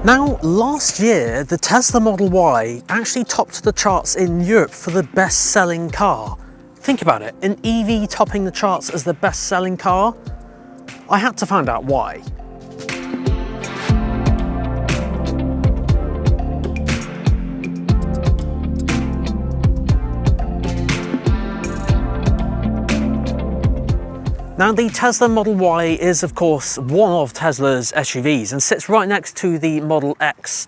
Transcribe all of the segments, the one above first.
Now, last year, the Tesla Model Y actually topped the charts in Europe for the best-selling car. Think about it, an EV topping the charts as the best-selling car? I had to find out why. Now, the Tesla Model Y is, of course, one of Tesla's SUVs and sits right next to the Model X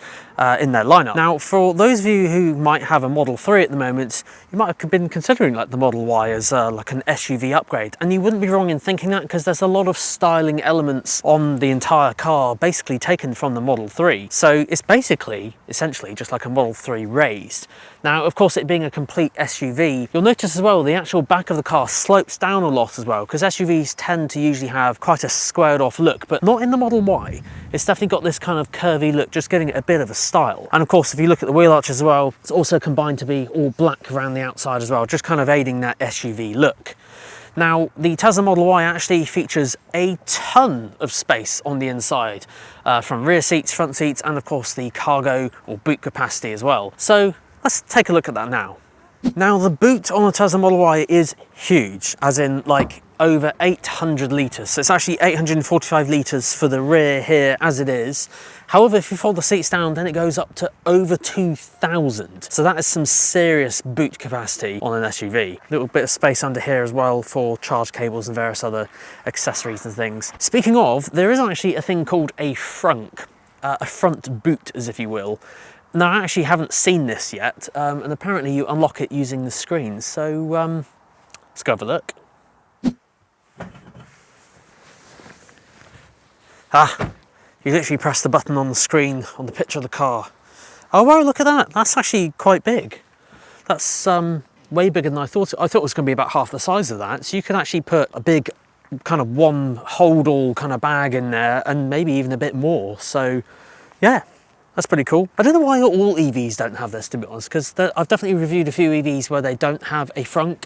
in their lineup. Now, for those of you who might have a Model 3 at the moment, you might have been considering like the Model Y as like an SUV upgrade, and you wouldn't be wrong in thinking that, because there's a lot of styling elements on the entire car basically taken from the Model 3. So it's basically, essentially, just like a Model 3 raised. Now, of course, it being a complete SUV, you'll notice as well the actual back of the car slopes down a lot as well, because SUVs tend to usually have quite a squared off look, but not in the Model Y. It's definitely got this kind of curvy look, just giving it a bit of a style. And of course, if you look at the wheel arch as well, it's also combined to be all black around the outside as well, just kind of aiding that SUV look. Now, the Tesla Model Y actually features a ton of space on the inside, from rear seats, front seats, and of course the cargo or boot capacity as well. So let's take a look at that now. Now, the boot on the Tesla Model Y is huge, as in like over 800 litres. So it's actually 845 litres for the rear here as it is. However, if you fold the seats down, then it goes up to over 2,000. So that is some serious boot capacity on an SUV. A little bit of space under here as well for charge cables and various other accessories and things. Speaking of, there is actually a thing called a frunk, a front boot, as if you will. Now, I actually haven't seen this yet, and apparently you unlock it using the screen. So let's go have a look. You literally press the button on the screen on the picture of the car. Oh wow, look at that. That's actually quite big. That's way bigger than I thought. I thought it was going to be about half the size of that. So you can actually put a big kind of one hold all kind of bag in there, and maybe even a bit more. So yeah, that's pretty cool. I don't know why all EVs don't have this, to be honest, because I've definitely reviewed a few EVs where they don't have a frunk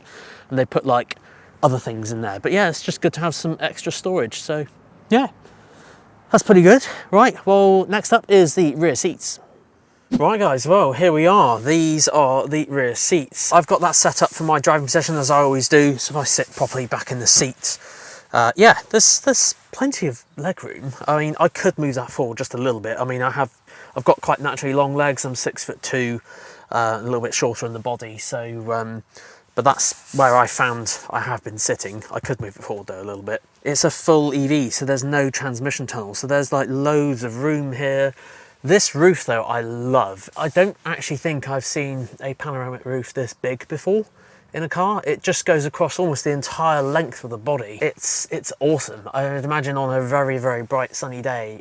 and they put like other things in there. But yeah, it's just good to have some extra storage. So yeah, that's pretty good. Right, well, next up is the rear seats. Right guys, well, here we are. These are the rear seats. I've got that set up for my driving position, as I always do. So if I sit properly back in the seat, yeah, there's plenty of leg room. I mean, I could move that forward just a little bit. I mean, I've got quite naturally long legs. I'm 6'2", a little bit shorter in the body. So, but that's where I found I have been sitting. I could move it forward though a little bit. It's a full EV, so there's no transmission tunnel. So there's like loads of room here. This roof though, I love. I don't actually think I've seen a panoramic roof this big before in a car. It just goes across almost the entire length of the body. It's awesome. I would imagine on a very, very bright sunny day,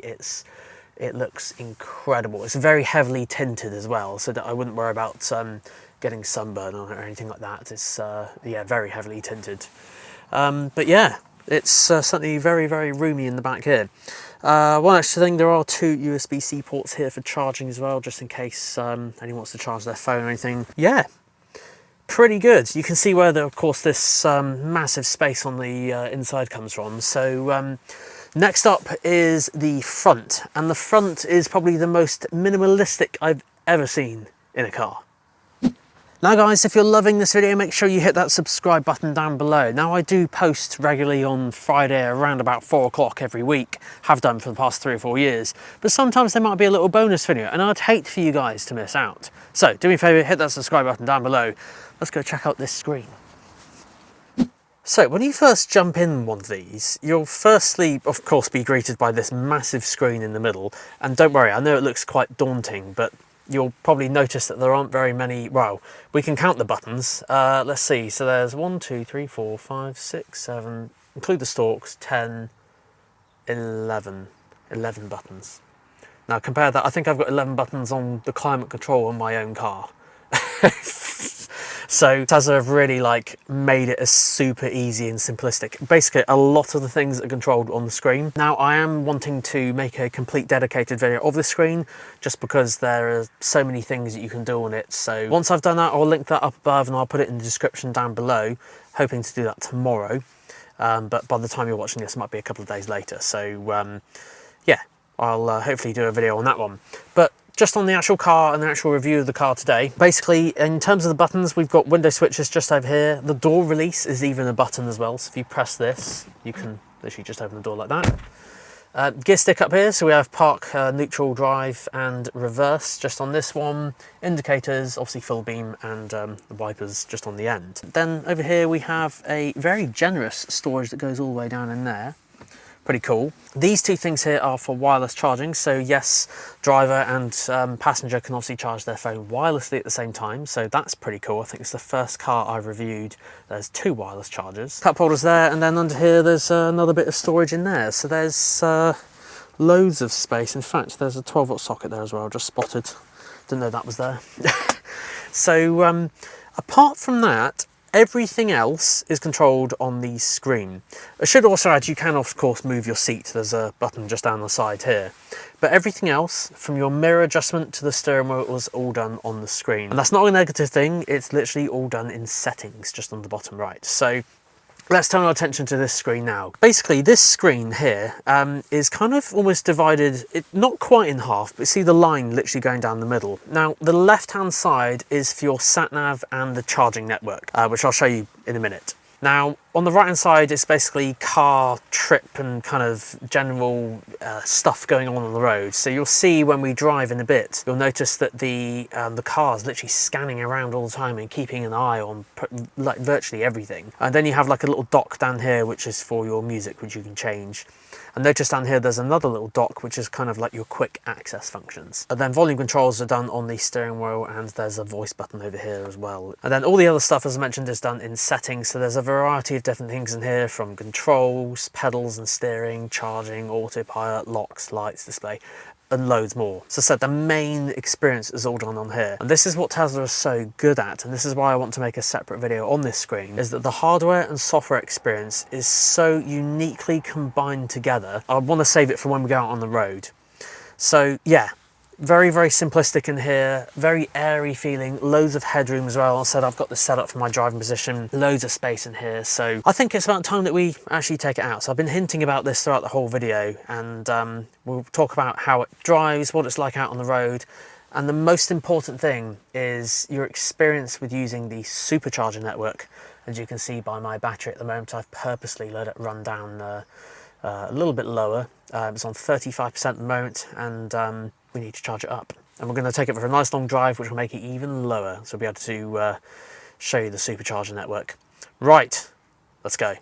it looks incredible. It's very heavily tinted as well, so that I wouldn't worry about getting sunburn on it or anything like that. It's yeah, very heavily tinted. But yeah, it's certainly very, very roomy in the back here. One extra thing, there are 2 USB-C ports here for charging as well, just in case anyone wants to charge their phone or anything. Yeah, pretty good. You can see where, of course, this massive space on the inside comes from. So next up is the front, and the front is probably the most minimalistic I've ever seen in a car. Now guys, if you're loving this video, make sure you hit that subscribe button down below. Now, I do post regularly on Friday around about 4 o'clock every week, have done for the past 3 or 4 years, but sometimes there might be a little bonus video, and I'd hate for you guys to miss out. So do me a favour, hit that subscribe button down below. Let's go check out this screen. So when you first jump in one of these, you'll firstly, of course, be greeted by this massive screen in the middle. And don't worry, I know it looks quite daunting, but you'll probably notice that there aren't very many. Well, we can count the buttons. Let's see. So there's 1, 2, 3, 4, 5, 6, 7, include the stalks, 10, 11 buttons. Now compare that, I think I've got 11 buttons on the climate control on my own car. So Tesla have really like made it as super easy and simplistic. Basically, a lot of the things are controlled on the screen. Now, I am wanting to make a complete dedicated video of the screen, just because there are so many things that you can do on it. So once I've done that, I'll link that up above and I'll put it in the description down below, hoping to do that tomorrow. But by the time you're watching this, it might be a couple of days later. So yeah, I'll hopefully do a video on that one. But just on the actual car and the actual review of the car today, basically in terms of the buttons, we've got window switches just over here. The door release is even a button as well, so if you press this you can literally just open the door like that. Gear stick up here, so we have park, neutral, drive and reverse just on this one. Indicators, obviously full beam, and the wipers just on the end. Then over here we have a very generous storage that goes all the way down in there. Pretty cool. These two things here are for wireless charging, so yes, driver and passenger can obviously charge their phone wirelessly at the same time, so that's pretty cool. I think it's the first car I've reviewed there's two wireless chargers. Cup holders there, and then under here there's another bit of storage in there, so there's loads of space. In fact, there's a 12-volt socket there as well, just spotted. Didn't know that was there. So apart from that, everything else is controlled on the screen. I should also add, you can of course move your seat. There's a button just down the side here. But everything else, from your mirror adjustment to the steering wheel, was all done on the screen. And that's not a negative thing, it's literally all done in settings, just on the bottom right. So let's turn our attention to this screen now. Basically, this screen here is kind of almost divided, not quite in half, but see the line literally going down the middle. Now, the left-hand side is for your sat-nav and the charging network, which I'll show you in a minute. Now, on the right-hand side, it's basically car, trip, and kind of general stuff going on the road. So you'll see when we drive in a bit, you'll notice that the car's literally scanning around all the time and keeping an eye on like virtually everything. And then you have like a little dock down here, which is for your music, which you can change. And notice down here there's another little dock, which is kind of like your quick access functions. And then volume controls are done on the steering wheel, and there's a voice button over here as well. And then all the other stuff, as I mentioned, is done in settings. So there's a variety of different things in here, from controls, pedals and steering, charging, autopilot, locks, lights, display, and loads more. So I said the main experience is all done on here. And this is what Tesla is so good at, and this is why I want to make a separate video on this screen, is that the hardware and software experience is so uniquely combined together. I want to save it for when we go out on the road. So yeah, very, very simplistic in here, very airy feeling, loads of headroom as well. I said I've got this set up for my driving position, loads of space in here. So I think it's about time that we actually take it out. So I've been hinting about this throughout the whole video, and we'll talk about how it drives, what it's like out on the road. And the most important thing is your experience with using the Supercharger network. As you can see by my battery at the moment, I've purposely let it run down a little bit lower. It's on 35% at the moment, and we need to charge it up. And we're going to take it for a nice long drive, which will make it even lower. So we'll be able to show you the Supercharger network. Right, let's go.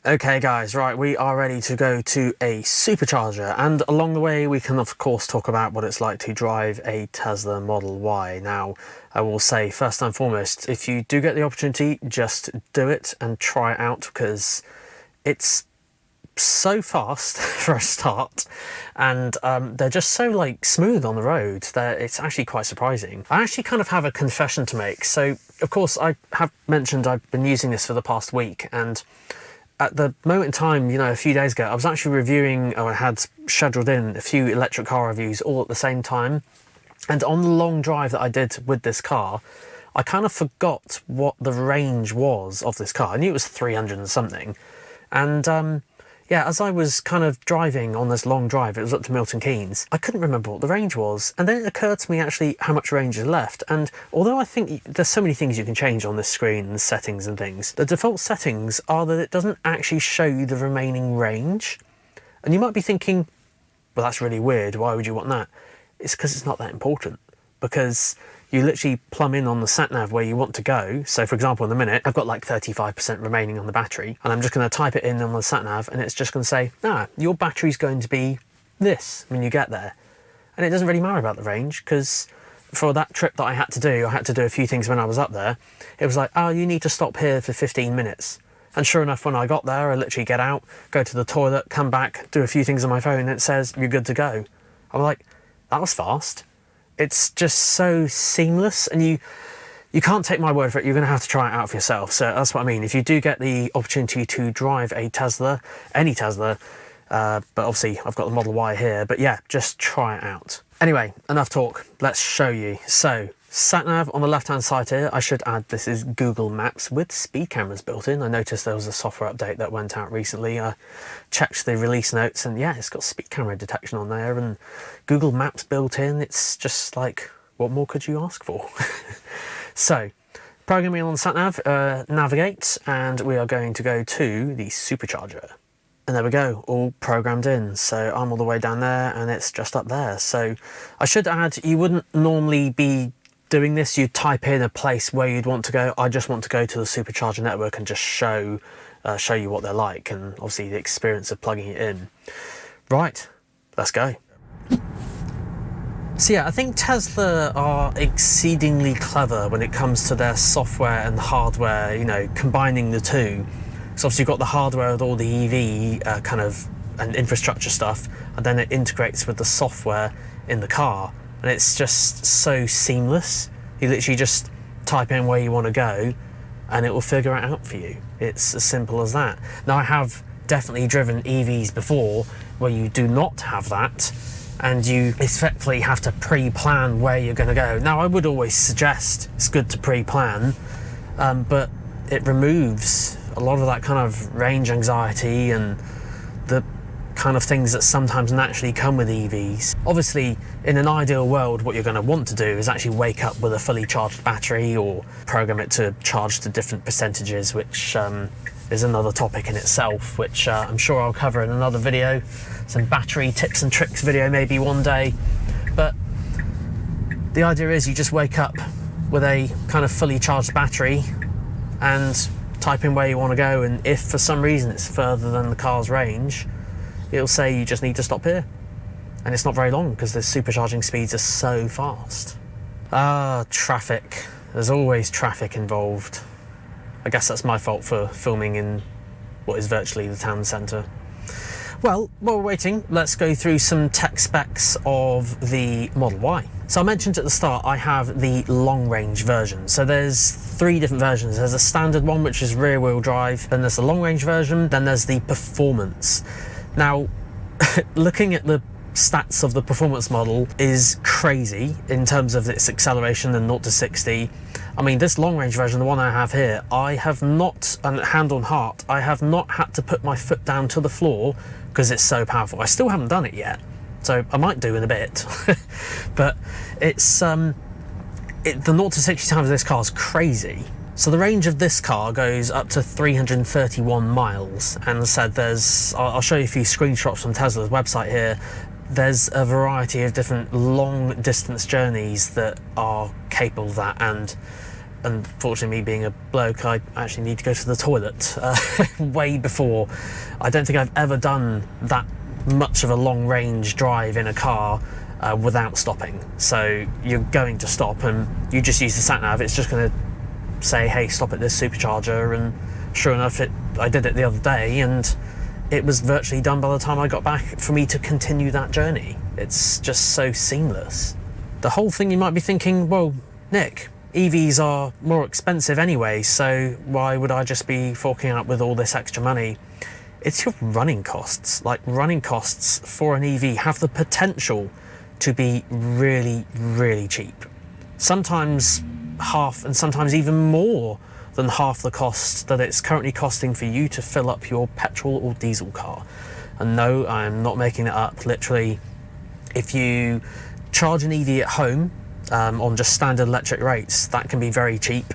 Okay guys, right, we are ready to go to a Supercharger, and along the way we can of course talk about what it's like to drive a Tesla Model Y. Now, I will say first and foremost, if you do get the opportunity, just do it and try it out, because it's so fast for a start, and they're just so like smooth on the road that it's actually quite surprising. I actually kind of have a confession to make. So of course I have mentioned I've been using this for the past week, and at the moment in time, you know, a few days ago, I was actually reviewing, or I had scheduled in a few electric car reviews all at the same time. And on the long drive that I did with this car, I kind of forgot what the range was of this car. I knew it was 300 and something. And yeah, as I was kind of driving on this long drive, it was up to Milton Keynes, I couldn't remember what the range was. And then it occurred to me actually how much range is left. And although I think there's so many things you can change on this screen, and settings and things, the default settings are that it doesn't actually show you the remaining range. And you might be thinking, well, that's really weird. Why would you want that? It's because it's not that important. Because you literally plumb in on the sat-nav where you want to go. So for example, in a minute, I've got like 35% remaining on the battery, and I'm just going to type it in on the sat-nav, and it's just going to say, your battery's going to be this when you get there. And it doesn't really matter about the range, because for that trip that I had to do a few things when I was up there. It was like, oh, you need to stop here for 15 minutes. And sure enough, when I got there, I literally get out, go to the toilet, come back, do a few things on my phone, and it says, you're good to go. I'm like, that was fast. It's just so seamless, and you can't take my word for it. You're going to have to try it out for yourself. So that's what I mean. If you do get the opportunity to drive a Tesla, any Tesla, but obviously I've got the Model Y here, but yeah, just try it out. Anyway, enough talk. Let's show you. So Sat nav on the left hand side here. I should add this is Google Maps with speed cameras built in. I noticed there was a software update that went out recently. I checked the release notes and yeah, it's got speed camera detection on there and Google Maps built in. It's just like, what more could you ask for? So, programming on the sat nav, navigate, and we are going to go to the Supercharger. And there we go, all programmed in. So I'm all the way down there and it's just up there. So I should add, you wouldn't normally be doing this. You'd type in a place where you'd want to go. I just want to go to the Supercharger network and just show you what they're like, and obviously the experience of plugging it in. Right, let's go. So yeah, I think Tesla are exceedingly clever when it comes to their software and hardware, you know, combining the two. So obviously you've got the hardware with all the EV kind of and infrastructure stuff, and then it integrates with the software in the car. And it's just so seamless. You literally just type in where you want to go and it will figure it out for you. It's as simple as that. Now I have definitely driven EVs before where you do not have that and you effectively have to pre-plan where you're going to go. Now I would always suggest it's good to pre-plan, but it removes a lot of that kind of range anxiety and the kind of things that sometimes naturally come with EVs. Obviously, in an ideal world, what you're going to want to do is actually wake up with a fully charged battery or program it to charge to different percentages, which is another topic in itself, which I'm sure I'll cover in another video. Some battery tips and tricks video maybe one day. But the idea is you just wake up with a kind of fully charged battery and type in where you want to go, and if for some reason it's further than the car's range, it'll say you just need to stop here. And it's not very long because the supercharging speeds are so fast. Traffic. There's always traffic involved. I guess that's my fault for filming in what is virtually the town centre. Well, while we're waiting, let's go through some tech specs of the Model Y. So I mentioned at the start, I have the long range version. So there's 3 different versions. There's a standard one, which is rear wheel drive. Then there's the long range version. Then there's the performance. Now, looking at the stats of the performance model is crazy in terms of its acceleration and 0 to 60. I mean, this long range version, the one I have here, I have not, and hand on heart, I have not had to put my foot down to the floor because it's so powerful. I still haven't done it yet, so I might do in a bit. But it's the 0 to 60 times of this car is crazy. So the range of this car goes up to 331 miles, and as I said, I'll show you a few screenshots from Tesla's website here. There's a variety of different long distance journeys that are capable of that, and unfortunately, me being a bloke, I actually need to go to the toilet way before. I don't think I've ever done that much of a long range drive in a car without stopping. So you're going to stop and you just use the sat nav. It's just going to say, hey, stop at this supercharger, and sure enough, I did it the other day and it was virtually done by the time I got back for me to continue that journey. It's just so seamless. The whole thing, you might be thinking, well, Nick, EVs are more expensive anyway, so why would I just be forking out with all this extra money? It's your running costs. Like, running costs for an EV have the potential to be really, really cheap. Sometimes half, and sometimes even more than half the cost that it's currently costing for you to fill up your petrol or diesel car. And no, I'm not making it up. Literally, if you charge an EV at home on just standard electric rates, that can be very cheap.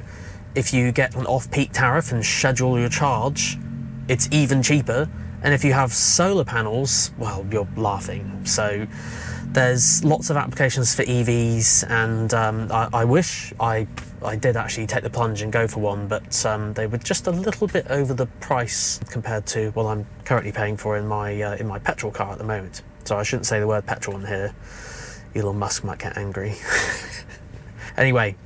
If you get an off-peak tariff and schedule your charge, it's even cheaper. And if you have solar panels, well, you're laughing. So there's lots of applications for EVs, and I wish I did actually take the plunge and go for one, but they were just a little bit over the price compared to what I'm currently paying for in my petrol car at the moment. So I shouldn't say the word petrol in here. Elon Musk might get angry. Anyway,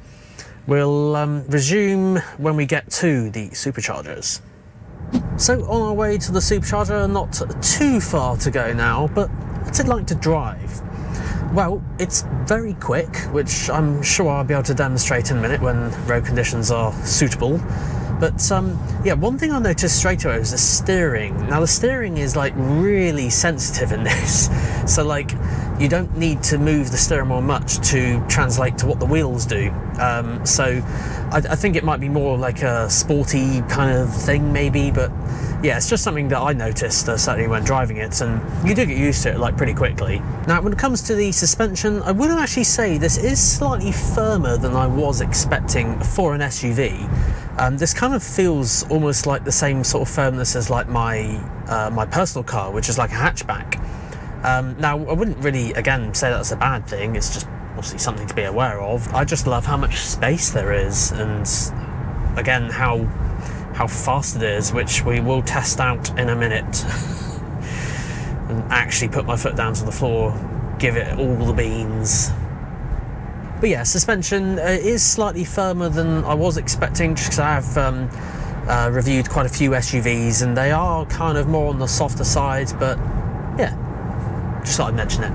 we'll resume when we get to the superchargers. So on our way to the supercharger, not too far to go now, but what's it like to drive? Well, it's very quick, which I'm sure I'll be able to demonstrate in a minute when road conditions are suitable. But yeah, one thing I noticed straight away was the steering. Now the steering is like really sensitive in this. So like you don't need to move the steering wheel much to translate to what the wheels do. So I think it might be more like a sporty kind of thing maybe, but yeah, it's just something that I noticed certainly when driving it, and you do get used to it like pretty quickly. Now when it comes to the suspension, I wouldn't actually say this is slightly firmer than I was expecting for an SUV. This kind of feels almost like the same sort of firmness as like my my personal car, which is like a hatchback. Now I wouldn't really again say that's a bad thing, it's just obviously something to be aware of. I just love how much space there is, and again how fast it is, which we will test out in a minute. And actually put my foot down to the floor, give it all the beans. But yeah, suspension is slightly firmer than I was expecting, just because I have reviewed quite a few SUVs and they are kind of more on the softer side, but yeah, just thought I'd mention it.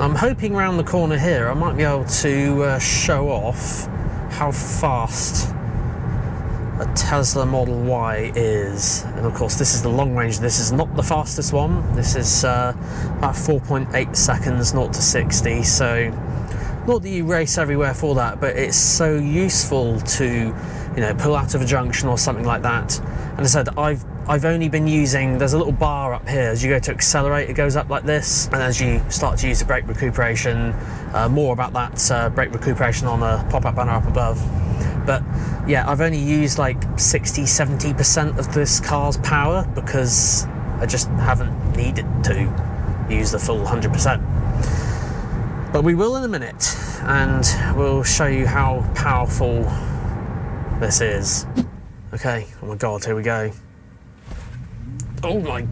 I'm hoping around the corner here I might be able to show off how fast a Tesla Model Y is. And of course this is the long range, this is not the fastest one. This is about 4.8 seconds 0 to 60, so not that you race everywhere for that, but it's so useful to, you know, pull out of a junction or something like that. And I said I've only been using, there's a little bar up here, as you go to accelerate it goes up like this, and as you start to use the brake recuperation, more about that brake recuperation on a pop-up banner up above. But yeah, I've only used like 60-70% of this car's power because I just haven't needed to use the full 100%. But we will in a minute, and we'll show you how powerful this is. Okay, oh my god, here we go. Oh my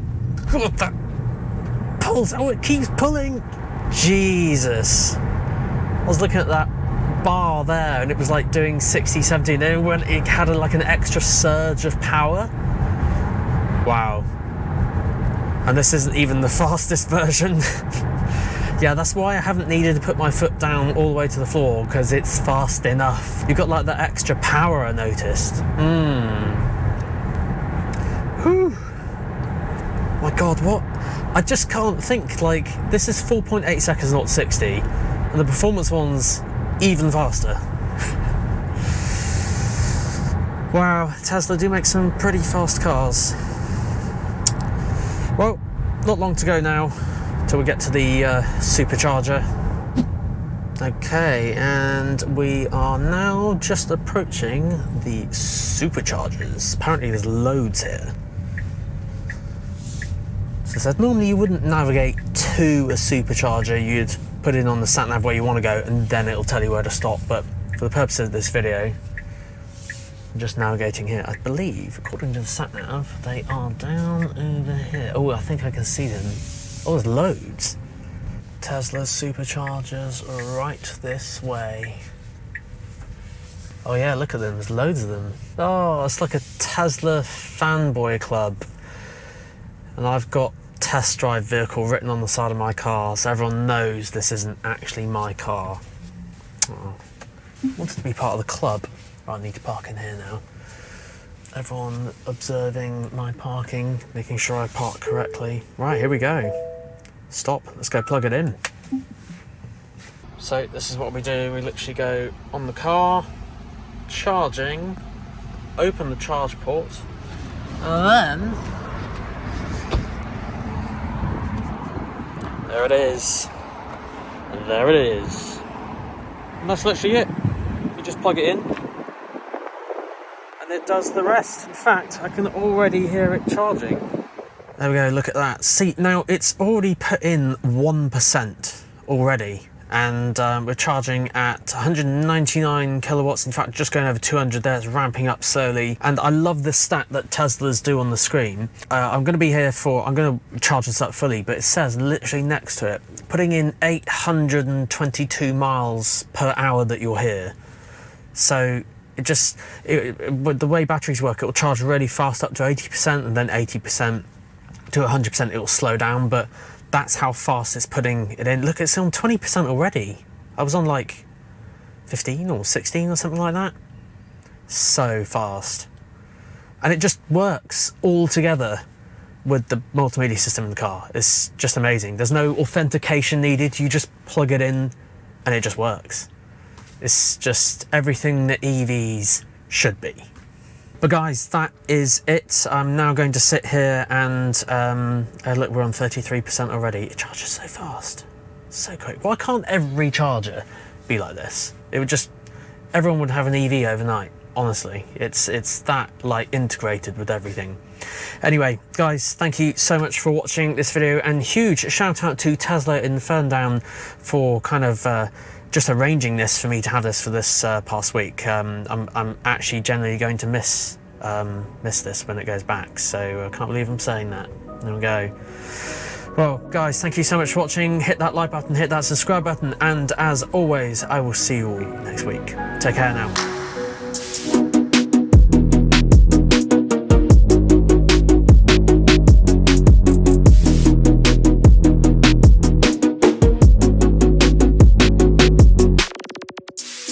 god, that pulls, oh it keeps pulling! Jesus. I was looking at that bar there and it was like doing 60-70, and then when it had like an extra surge of power. Wow. And this isn't even the fastest version. Yeah, that's why I haven't needed to put my foot down all the way to the floor, because it's fast enough. You've got like that extra power, I noticed. Whew. My god, what? I just can't think, like, this is 4.8 seconds, not 60, and the performance one's even faster. Wow, Tesla do make some pretty fast cars. Well, not long to go now till we get to the Supercharger. Okay, and we are now just approaching the Superchargers. Apparently there's loads here. So it says normally you wouldn't navigate to a Supercharger, you'd put it on the sat nav where you want to go and then it'll tell you where to stop, but for the purposes of this video I'm just navigating here. I believe, according to the sat nav, they are down over here. Oh, I think I can see them. Oh, there's loads. Tesla Superchargers right this way. Oh yeah, look at them, there's loads of them. Oh, it's like a Tesla fanboy club. And I've got test drive vehicle written on the side of my car, so everyone knows this isn't actually my car. Oh, I wanted to be part of the club. Right, I need to park in here now. Everyone observing my parking, making sure I park correctly. Right, here we go. Stop, let's go plug it in. So this is what we do. We literally go on the car, charging, open the charge port, and then there it is. And there it is. And that's literally it. You just plug it in and it does the rest. In fact, I can already hear it charging. There we go, look at that. See, now it's already put in 1% already, and we're charging at 199 kilowatts. In fact, just going over 200 there. It's ramping up slowly. And I love the stat that Teslas do on the screen. I'm going to be here for, I'm going to charge this up fully, but it says literally next to it, putting in 822 miles per hour that you're here. So it just, with the way batteries work, it will charge really fast up to 80%, and then 80%. To 100% it will slow down, but that's how fast it's putting it in. Look, it's on 20% already. I was on like 15 or 16 or something like that. So fast. And it just works all together. with the multimedia system in the car. It's just amazing. There's no authentication needed. You just plug it in and it just works. It's just everything that EVs should be. But guys, that is it. I'm now going to sit here and look, we're on 33% already. It charges so fast, so quick. Why can't every charger be like this? It would just, everyone would have an EV overnight. Honestly, it's that like integrated with everything. Anyway, guys, thank you so much for watching this video, and huge shout out to Tesla in Ferndown for kind of just arranging this for me to have this for this past week. I'm actually generally going to miss this when it goes back, so I can't believe I'm saying that. There we go. Well, guys, thank you so much for watching. Hit that like button, hit that subscribe button, and as always, I will see you all next week. Take care now.